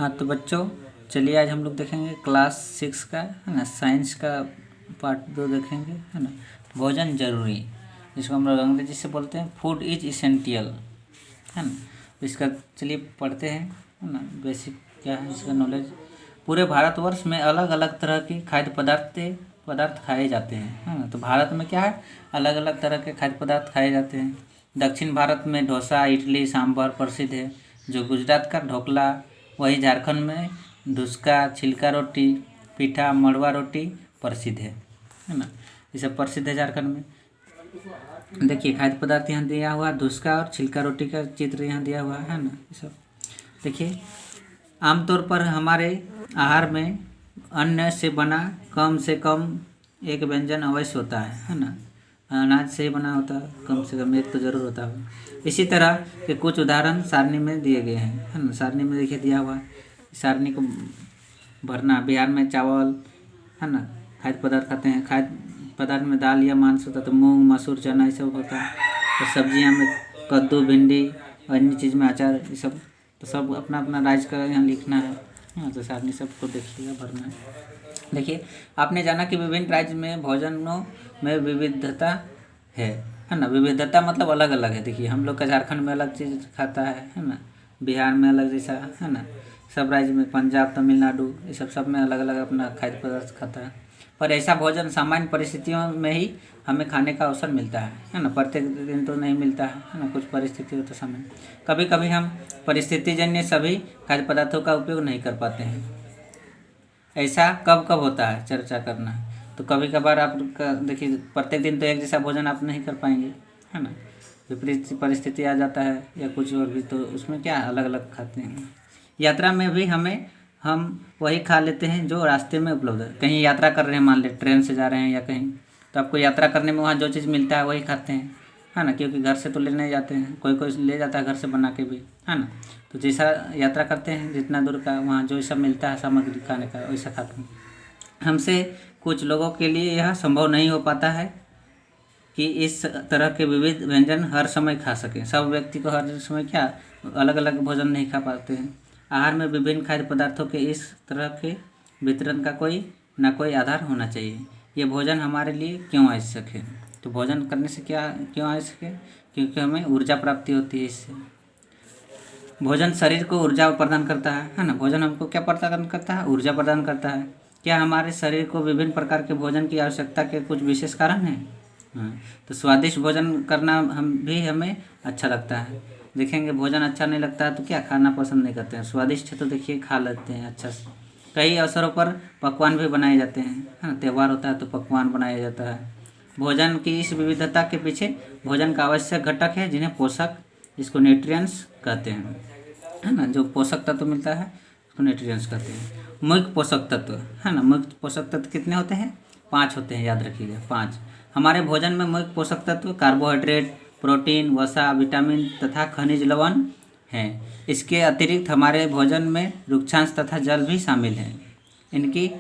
हाँ तो बच्चों, चलिए आज हम लोग देखेंगे क्लास 6 का, है ना, साइंस का पार्ट 2 देखेंगे, है ना। भोजन जरूरी, जिसको हम लोग अंग्रेजी से बोलते हैं फूड इज इसेंटियल, है ना। तो इसका चलिए पढ़ते हैं, है ना। बेसिक क्या है इसका नॉलेज। पूरे भारतवर्ष में अलग अलग तरह की खाद्य पदार्थ खाए जाते हैं, है ना। तो भारत में क्या है, अलग अलग तरह के खाद्य पदार्थ खाए जाते हैं। दक्षिण भारत में डोसा, इडली, सांभर प्रसिद्ध है। जो गुजरात का ढोकला, वही झारखंड में धुसका, छिलका रोटी, पीठा, मड़वा रोटी प्रसिद्ध है ना। ये सब प्रसिद्ध है झारखंड में। देखिए खाद्य पदार्थ यहाँ दिया हुआ, धुसका और छिलका रोटी का चित्र यहाँ दिया हुआ है ना। ये सब देखिए, आमतौर पर हमारे आहार में अन्न से बना कम से कम एक व्यंजन अवश्य होता है ना। अनाज से बना होता है, कम से कम एक तो जरूर होता है। इसी तरह के कुछ उदाहरण सारणी में दिए गए हैं, है ना। सारणी में देखिए दिया हुआ, सारणी को भरना। बिहार में चावल, है ना, खाद्य पदार्थ खाते हैं। खाद्य पदार्थ में दाल या मांस होता है, तो मूंग, मसूर, चना ये सब होता है। तो सब्जियां में कद्दू, भिंडी, अन्य चीज़ में अचार, ये सब। तो सब अपना अपना राज्य का यहाँ लिखना है। हाँ, तो सारणी सबको देखिएगा, भरना है। देखिए, आपने जाना कि विभिन्न राज्य में भोजनों में विविधता है ना। विविधता मतलब अलग अलग है। देखिए, हम लोग का झारखंड में अलग चीज़ खाता है ना। बिहार में अलग जैसा, है ना। सब राज्य में, पंजाब, तमिलनाडु, ये सब में अलग अलग अपना खाद्य पदार्थ खाता है। पर ऐसा भोजन सामान्य परिस्थितियों में ही हमें खाने का अवसर मिलता है ना। प्रत्येक दिन तो नहीं मिलता है ना। कुछ परिस्थिति होता समय, कभी कभी हम परिस्थितिजन्य सभी खाद्य पदार्थों का उपयोग नहीं कर पाते हैं। ऐसा कब कब होता है, चर्चा करना है। तो कभी कभार आप देखिए, प्रत्येक दिन तो एक जैसा भोजन आप नहीं कर पाएंगे, है ना। विपरीत परिस्थिति आ जाता है या कुछ और भी, तो उसमें क्या अलग अलग खाते हैं। यात्रा में भी हम वही खा लेते हैं जो रास्ते में उपलब्ध है। कहीं यात्रा कर रहे हैं, मान ले ट्रेन से जा रहे हैं या कहीं, तो आपको यात्रा करने में वहाँ जो चीज़ मिलता है वही खाते हैं, है ना। क्योंकि घर से तो लेने जाते हैं, कोई कोई ले जाता है घर से बना के भी, है ना। तो जैसा यात्रा करते हैं, जितना दूर का, वहाँ जो सब मिलता है सामग्री खाने का, वैसा खाते हैं। हमसे कुछ लोगों के लिए यह संभव नहीं हो पाता है कि इस तरह के विविध व्यंजन हर समय खा सकें। सब व्यक्ति को हर समय क्या अलग अलग भोजन नहीं खा पाते हैं। आहार में विभिन्न खाद्य पदार्थों के इस तरह के वितरण का कोई ना कोई आधार होना चाहिए। ये भोजन हमारे लिए क्यों आवश्यक है? तो भोजन करने से क्या क्यों आवश्यक है? क्योंकि हमें ऊर्जा प्राप्ति होती है इससे। भोजन शरीर को ऊर्जा प्रदान करता है ना। भोजन हमको क्या प्रदान करता है? ऊर्जा प्रदान करता है। क्या हमारे शरीर को विभिन्न प्रकार के भोजन की आवश्यकता के कुछ विशेष कारण हैं? हाँ, तो स्वादिष्ट भोजन करना हमें अच्छा लगता है। देखेंगे भोजन अच्छा नहीं लगता है तो क्या खाना पसंद नहीं करते हैं। स्वादिष्ट है तो देखिए खा लेते हैं अच्छा से। कई अवसरों पर पकवान भी बनाए जाते हैं, है ना। त्यौहार होता है तो पकवान बनाया जाता है। भोजन की इस विविधता के पीछे भोजन का आवश्यक घटक है, जिन्हें पोषक, जिसको न्यूट्रिएंट्स कहते हैं, है ना। जो पोषक तत्व मिलता है उसको न्यूट्रिएंट्स कहते हैं। मुख्य पोषक तत्व, है ना। मुख्य पोषक तत्व कितने होते हैं? 5 होते हैं, याद रखिएगा 5। हमारे भोजन में मुख्य पोषक तत्व कार्बोहाइड्रेट, प्रोटीन, वसा, विटामिन तथा खनिज लवण हैं। इसके अतिरिक्त हमारे भोजन में रुक्षांश तथा जल भी शामिल है। इनकी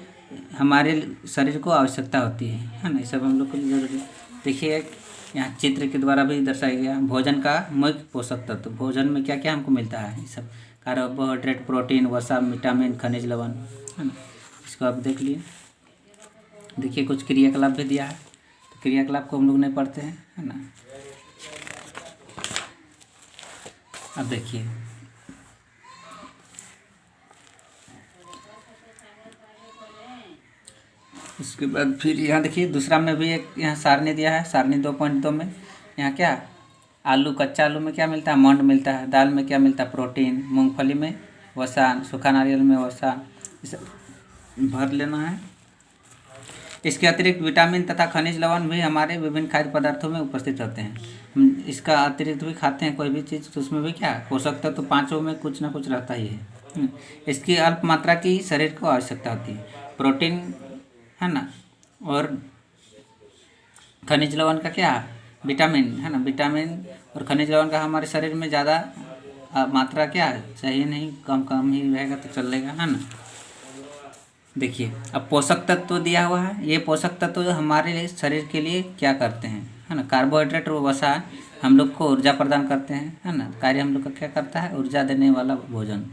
हमारे शरीर को आवश्यकता होती है ना। ये सब हम लोग को जरूरी। देखिए यहाँ चित्र के द्वारा भी दर्शाया गया भोजन का मुख्य पोषक तत्व। भोजन में क्या क्या हमको मिलता है? ये सब कार्बोहाइड्रेट, प्रोटीन, वसा, विटामिन, खनिज लवण, है ना। इसको आप देख लिए। देखिए कुछ क्रियाकलाप भी दिया है, तो क्रियाकलाप को हम लोग नहीं पढ़ते हैं, है ना। अब देखिए उसके बाद फिर यहाँ देखिए दूसरा में भी एक यहाँ सारणी दिया है। सारणी 2.2 में यहाँ क्या, आलू, कच्चा आलू में क्या मिलता है? मंड मिलता है। दाल में क्या मिलता है? प्रोटीन। मूंगफली में वसा, सूखा नारियल में वसा, इसे भर लेना है। इसके अतिरिक्त विटामिन तथा खनिज लवण भी हमारे विभिन्न खाद्य पदार्थों में उपस्थित होते हैं। हम इसका अतिरिक्त भी खाते हैं कोई भी चीज़, तो उसमें भी क्या पोषक तत्व तो 5 में कुछ ना कुछ रहता ही है। इसकी अल्प मात्रा की शरीर को आवश्यकता होती है। प्रोटीन, है ना, और खनिज लवण का क्या, विटामिन, है ना। विटामिन और खनिज लवण का हमारे शरीर में ज़्यादा मात्रा क्या चाहिए नहीं, कम कम ही रहेगा तो चलेगा, है ना। देखिए अब पोषक तत्व दिया हुआ है। ये पोषक तत्व हमारे शरीर के लिए क्या करते हैं, है ना। कार्बोहाइड्रेट और वसा हम लोग को ऊर्जा प्रदान करते हैं, है ना। कार्य हम लोग का क्या करता है? ऊर्जा देने वाला भोजन।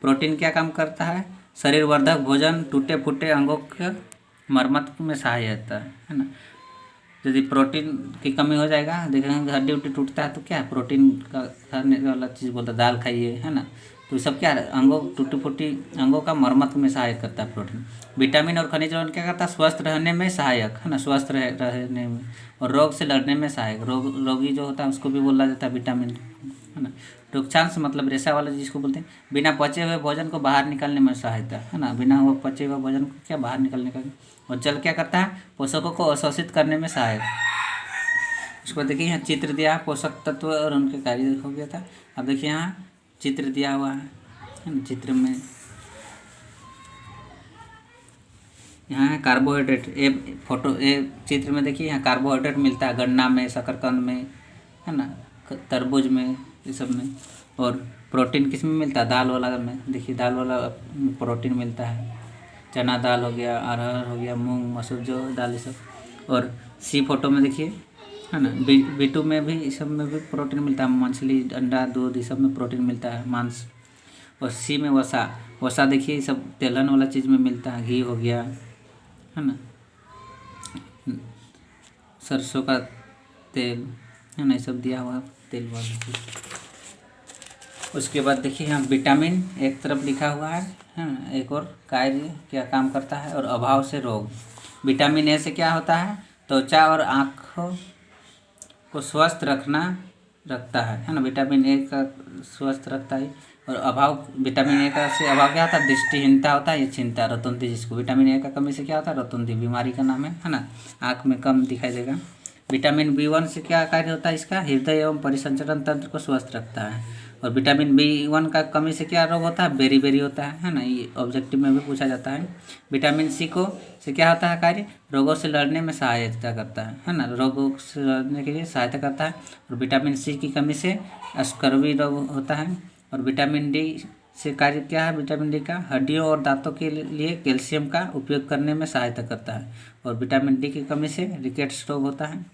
प्रोटीन क्या काम करता है? शरीर वर्धक भोजन, टूटे फूटे अंगों के मरम्मत में सहायता है ना। यदि प्रोटीन की कमी हो जाएगा, देखेंगे हड्डी उड्डी टूटता है तो क्या है, प्रोटीन का खाने वाला चीज़ बोलता है, दाल खाइए है ना। तो ये सब क्या है, अंगों टूटी फूटी अंगों का मरम्मत में सहायक करता है प्रोटीन। विटामिन और खनिज लवण क्या करता है? स्वस्थ रहने में सहायक है ना, स्वस्थ रहने में और रोग से लड़ने में सहायक। रोगी जो होता है उसको भी बोला जाता है विटामिन है ना। रुक्षांश मतलब रेशा वाला जिसको बोलते हैं, बिना पचे हुए भोजन को बाहर निकालने में सहायता है ना, बिना हुआ पचे हुए भोजन को क्या बाहर निकालने का। और जल क्या करता है? पोषकों को अवशोषित करने में सहायक। उसको देखिए यहाँ चित्र दिया है, पोषक तत्व और उनके कार्य हो गया था। अब देखिए यहाँ चित्र दिया हुआ है ना, चित्र में यहाँ है कार्बोहाइड्रेट। ये चित्र में देखिए यहाँ कार्बोहाइड्रेट मिलता है गन्ना में, शकरकंद में है ना, तरबूज में, ये सब में। और प्रोटीन किस में मिलता है? दाल वाला में। देखिए दाल वाला प्रोटीन मिलता है, चना दाल हो गया, अरहर हो गया, मूंग मसूर जो दाल ये सब। और सी फोटो में देखिए है ना, B2 में भी, इस सब में भी प्रोटीन मिलता है, मछली अंडा दूध ये सब में प्रोटीन मिलता है, मांस। और सी में वसा देखिए ये सब तेलन वाला चीज़ में मिलता है, घी हो गया है ना, सरसों का तेल है ना, ये सब दिया हुआ तेल वाला चीज़। उसके बाद देखिए यहाँ विटामिन एक तरफ लिखा हुआ है ना, एक और कार्य क्या काम करता है, और अभाव से रोग। विटामिन ए से क्या होता है? त्वचा और आँखों को स्वस्थ रखता है ना, विटामिन ए का स्वस्थ रखता है। और अभाव विटामिन ए का से अभाव क्या होता है? दृष्टिहीनता होता है, ये चिंता, रतुंधी, जिसको विटामिन ए का कमी से क्या होता है? रतुंधी बीमारी का नाम है ना, आँख में कम दिखाई देगा। विटामिन B1 से क्या कार्य होता है इसका? हृदय एवं परिसंचरण तंत्र को स्वस्थ रखता है। और विटामिन B1 का कमी से क्या रोग होता है? बेरी होता है ना, ये ऑब्जेक्टिव में भी पूछा जाता है। विटामिन सी को से क्या होता है कार्य? रोगों से लड़ने में सहायता करता है ना, रोगों से लड़ने के लिए सहायता करता है। और विटामिन सी की कमी से स्कर्वी रोग होता है। और विटामिन डी से कार्य क्या है? विटामिन डी का हड्डियों और दांतों के लिए कैल्शियम का उपयोग करने में सहायता करता है। और विटामिन डी की कमी से रिकेट्स रोग होता है।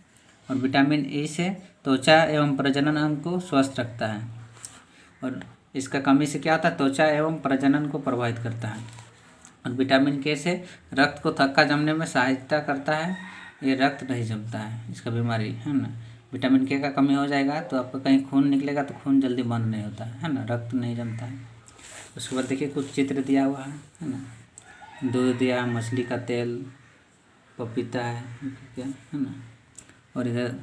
और विटामिन ई से त्वचा एवं प्रजनन अंग को स्वस्थ रखता है। और इसका कमी से क्या होता है? त्वचा एवं प्रजनन को प्रभावित करता है। और विटामिन के से रक्त को थक्का जमने में सहायता करता है, ये रक्त नहीं जमता है, इसका बीमारी है ना। विटामिन के का कमी हो जाएगा तो आपका कहीं खून निकलेगा तो खून जल्दी बंद नहीं होता है ना, रक्त नहीं जमता है। उसके बाद देखिए कुछ चित्र दिया हुआ है ना, दूध दिया, मछली का तेल, पपीता है क्या है ना, और इधर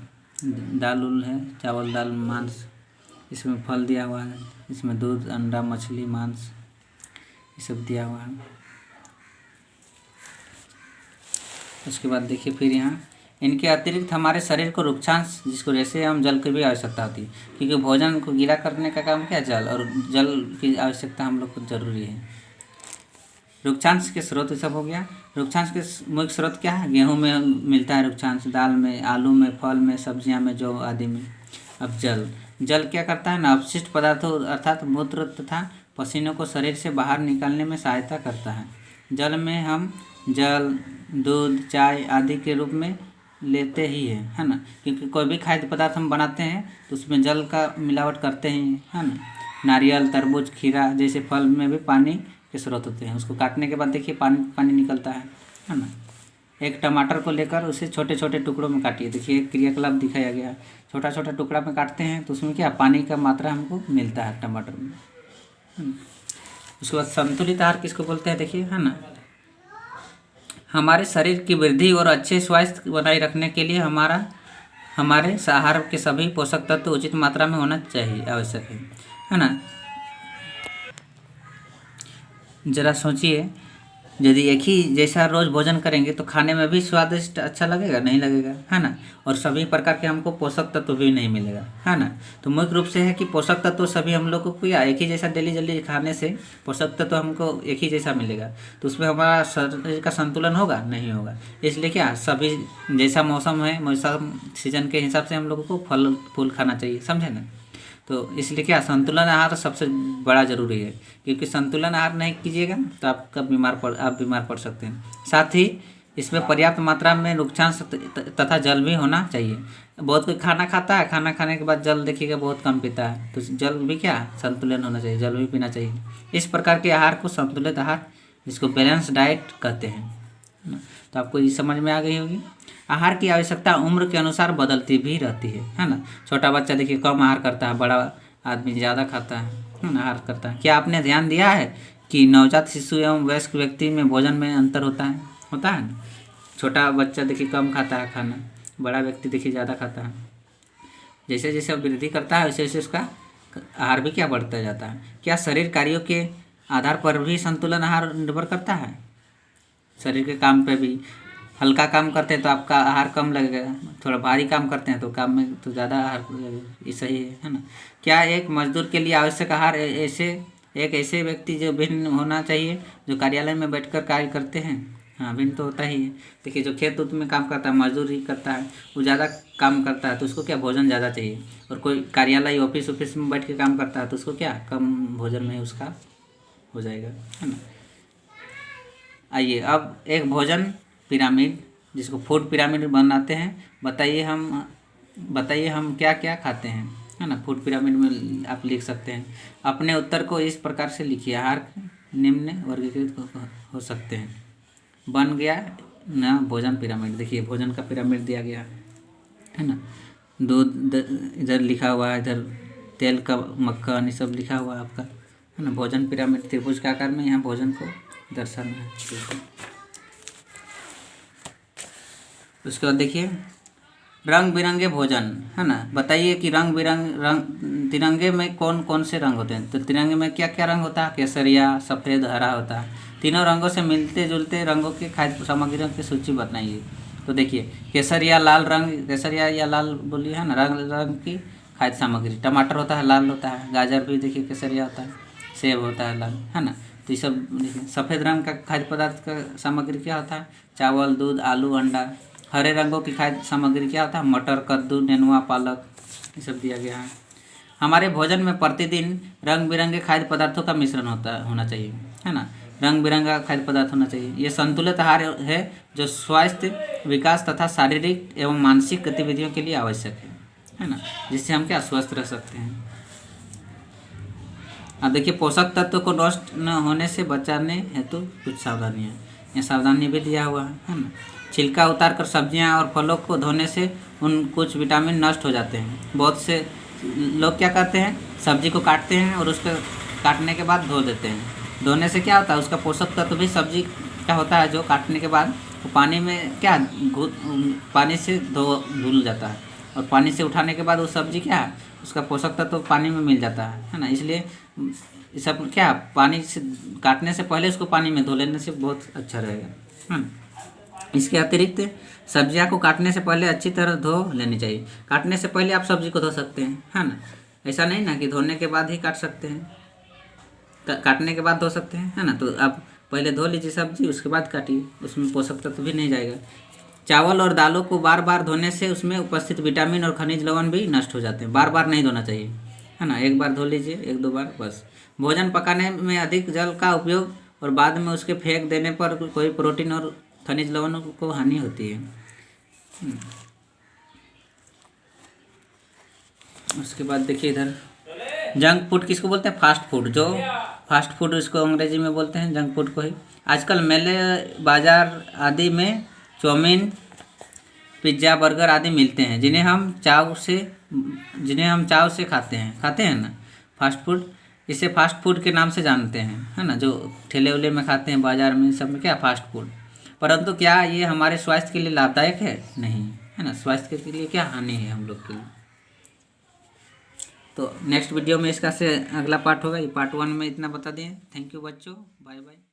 दाल उल है, चावल दाल मांस, इसमें फल दिया हुआ है, इसमें दूध अंडा मछली मांस ये सब दिया हुआ है। उसके बाद देखिए फिर यहाँ इनके अतिरिक्त हमारे शरीर को रुक्षांश, जिसको रेशे एवं जल की भी आवश्यकता होती है, क्योंकि भोजन को गीला करने का काम क्या है? जल, और जल की आवश्यकता हम लोग को जरूरी है। रुक्षांश के स्रोत सब हो गया। रुक्षांश के मुख्य स्रोत क्या है? गेहूँ में मिलता है रुक्षांश, दाल में, आलू में, फल में, सब्जियाँ में, जौ आदि में। अब जल क्या करता है ना? अपशिष्ट पदार्थों अर्थात मूत्र तथा पसीनों को शरीर से बाहर निकालने में सहायता करता है। जल में हम जल, दूध, चाय आदि के रूप में लेते ही है ना, क्योंकि कोई भी खाद्य पदार्थ हम बनाते हैं तो उसमें जल का मिलावट करते ही है ना। नारियल, तरबूज, खीरा जैसे फल में भी पानी के स्रोत होते हैं, उसको काटने के बाद देखिए पानी निकलता है ना। एक टमाटर को लेकर उसे छोटे छोटे टुकड़ों में काटिए, देखिए क्रियाकलाप दिखाया गया, छोटा छोटा टुकड़ा में काटते हैं तो उसमें क्या पानी का मात्रा हमको मिलता है टमाटर में। उसके बाद संतुलित आहार किसको बोलते हैं? देखिए है ना, हमारे शरीर की वृद्धि और अच्छे स्वास्थ्य बनाए रखने के लिए हमारे आहार के सभी पोषक तत्व उचित मात्रा में होना चाहिए, आवश्यक है ना। जरा सोचिए, यदि एक ही जैसा रोज भोजन करेंगे तो खाने में भी स्वादिष्ट अच्छा लगेगा? नहीं लगेगा है ना। और सभी प्रकार के हमको पोषक तत्व भी नहीं मिलेगा है ना। तो मुख्य रूप से है कि पोषक तत्व सभी हम लोगों को या एक ही जैसा डेली खाने से पोषक तत्व हमको एक ही जैसा मिलेगा, तो उसमें हमारा शरीर का संतुलन होगा? नहीं होगा। इसलिए क्या सभी जैसा मौसम है, मौसम सीजन के हिसाब से हम लोगों को फल फूल खाना चाहिए, समझे ना। तो इसलिए क्या संतुलन आहार सबसे बड़ा जरूरी है, क्योंकि संतुलन आहार नहीं कीजिएगा तो आप बीमार पड़ सकते हैं। साथ ही इसमें पर्याप्त मात्रा में रुक्षांश तथा जल भी होना चाहिए। बहुत कोई खाना खाता है, खाना खाने के बाद जल देखिएगा बहुत कम पीता है, तो जल भी क्या संतुलन होना चाहिए, जल भी पीना चाहिए। इस प्रकार के आहार को संतुलित आहार, जिसको बैलेंस डाइट कहते हैं, है ना। तो आपको ये समझ में आ गई होगी। आहार की आवश्यकता उम्र के अनुसार बदलती भी रहती है ना। छोटा बच्चा देखिए कम आहार करता है, बड़ा आदमी ज़्यादा खाता है ना, आहार करता है। क्या आपने ध्यान दिया है कि नवजात शिशु एवं वयस्क व्यक्ति में भोजन में अंतर होता है ना। छोटा बच्चा देखिए कम खाता है खाना, बड़ा व्यक्ति देखिए ज़्यादा खाता है। जैसे जैसे वृद्धि करता है वैसे वैसे उसका आहार भी क्या बढ़ता जाता है। क्या शरीर कार्यों के आधार पर भी संतुलन आहार निर्भर करता है। शरीर के काम पे भी, हल्का काम करते हैं तो आपका आहार कम लगेगा, थोड़ा भारी काम करते हैं तो काम में तो ज़्यादा आहार, ये सही है ना। क्या एक मजदूर के लिए आवश्यक आहार एक ऐसे व्यक्ति जो भिन्न होना चाहिए जो कार्यालय में बैठकर कार्य करते हैं। हाँ, भिन्न तो होता ही है। देखिए जो खेत उत में काम करता है, मजदूरी करता है, वो ज़्यादा काम करता है तो उसको क्या भोजन ज़्यादा चाहिए। और कोई कार्यालय ऑफिस में बैठ के काम करता है तो उसको क्या कम भोजन में उसका हो जाएगा, है ना। आइए अब एक भोजन पिरामिड, जिसको फूड पिरामिड बनाते हैं। बताइए हम क्या क्या खाते हैं, है ना। फूड पिरामिड में आप लिख सकते हैं। अपने उत्तर को इस प्रकार से लिखिए। आहार निम्न वर्गीकृत हो सकते हैं। बन गया ना भोजन पिरामिड। देखिए भोजन का पिरामिड दिया गया है ना। दूध इधर लिखा हुआ है, इधर तेल का मक्खन, ये सब लिखा हुआ है आपका, है ना। भोजन पिरामिड त्रिभुज के आकार में यहाँ भोजन को दर्शाना है। उसके बाद देखिए रंग बिरंगे भोजन, है ना। बताइए कि तिरंगे में कौन कौन से रंग होते हैं। तो तिरंगे में क्या क्या रंग होता है। केसरिया, सफ़ेद, हरा होता है। तीनों रंगों से मिलते जुलते रंगों के खाद्य सामग्रियों की सूची बताइए। तो देखिए केसरिया लाल रंग, केसरिया या लाल बोलिए, है ना, रंग की खाद्य सामग्री। टमाटर होता है लाल होता है, गाजर भी देखिए केसरिया होता है, सेब होता है लाल, है ना। तो ये सब देखिए। सफ़ेद रंग का खाद्य पदार्थ का सामग्री क्या होता है। चावल, दूध, आलू, अंडा। हरे रंगों की खाद्य सामग्री क्या होता है। मटर, कद्दू, नेनुआ, पालक, ये सब दिया गया है। हमारे भोजन में प्रतिदिन रंग बिरंगे खाद्य पदार्थों का मिश्रण होना चाहिए, है ना। रंग बिरंगा खाद्य पदार्थ होना चाहिए। ये संतुलित आहार है जो स्वास्थ्य, विकास तथा शारीरिक एवं मानसिक गतिविधियों के लिए आवश्यक है ना, जिससे हम क्या स्वस्थ रह सकते हैं। अब देखिए पोषक तत्व को नष्ट न होने से बचाने हेतु कुछ सावधानियाँ, ये सावधानी भी दिया हुआ है ना। छिलका उतार कर सब्जियाँ और फलों को धोने से उन कुछ विटामिन नष्ट हो जाते हैं। बहुत से लोग क्या करते हैं, सब्जी को काटते हैं और उसको काटने के बाद धो देते हैं। धोने से क्या होता है, उसका पोषक तत्व भी सब्जी का होता है जो काटने के बाद वो पानी में क्या पानी से धुल जाता है, और पानी से उठाने के बाद वो सब्जी क्या उसका पोषक तत्व पानी में मिल जाता है ना। इसलिए सब क्या पानी से काटने से पहले उसको पानी में धो लेने से बहुत अच्छा रहेगा। इसके अतिरिक्त सब्जियां को काटने से पहले अच्छी तरह धो लेनी चाहिए। काटने से पहले आप सब्जी को धो सकते हैं, है ना। ऐसा नहीं ना कि धोने के बाद ही काट सकते हैं, काटने के बाद धो सकते हैं, है ना। तो आप पहले धो लीजिए सब्जी, उसके बाद काटिए, उसमें पोषक तत्व भी नहीं जाएगा। चावल और दालों को बार बार धोने से उसमें उपस्थित विटामिन और खनिज लवण भी नष्ट हो जाते हैं। बार बार नहीं धोना चाहिए, है ना। एक बार धो लीजिए, 1-2 बार बस। भोजन पकाने में अधिक जल का उपयोग और बाद में उसके फेंक देने पर कोई प्रोटीन और खनिज लवणों को हानि होती है। उसके बाद देखिए इधर जंक फूड किसको बोलते हैं, फास्ट फूड। जो फास्ट फूड इसको अंग्रेजी में बोलते हैं जंक फूड को ही। आजकल मेले, बाजार आदि में चाउमीन, पिज्ज़ा, बर्गर आदि मिलते हैं, जिन्हें हम चाव से खाते हैं ना। फास्ट फूड, इसे फास्ट फूड के नाम से जानते हैं, है ना। जो ठेले उले में खाते हैं बाजार में, सब में क्या फास्ट फूड। परंतु क्या ये हमारे स्वास्थ्य के लिए लाभदायक है, नहीं, है ना। स्वास्थ्य के लिए क्या हानि है हम लोग के लिए। तो नेक्स्ट वीडियो में इसका से अगला पार्ट होगा। ये पार्ट 1 में इतना बता दें। थैंक यू बच्चों, बाय बाय।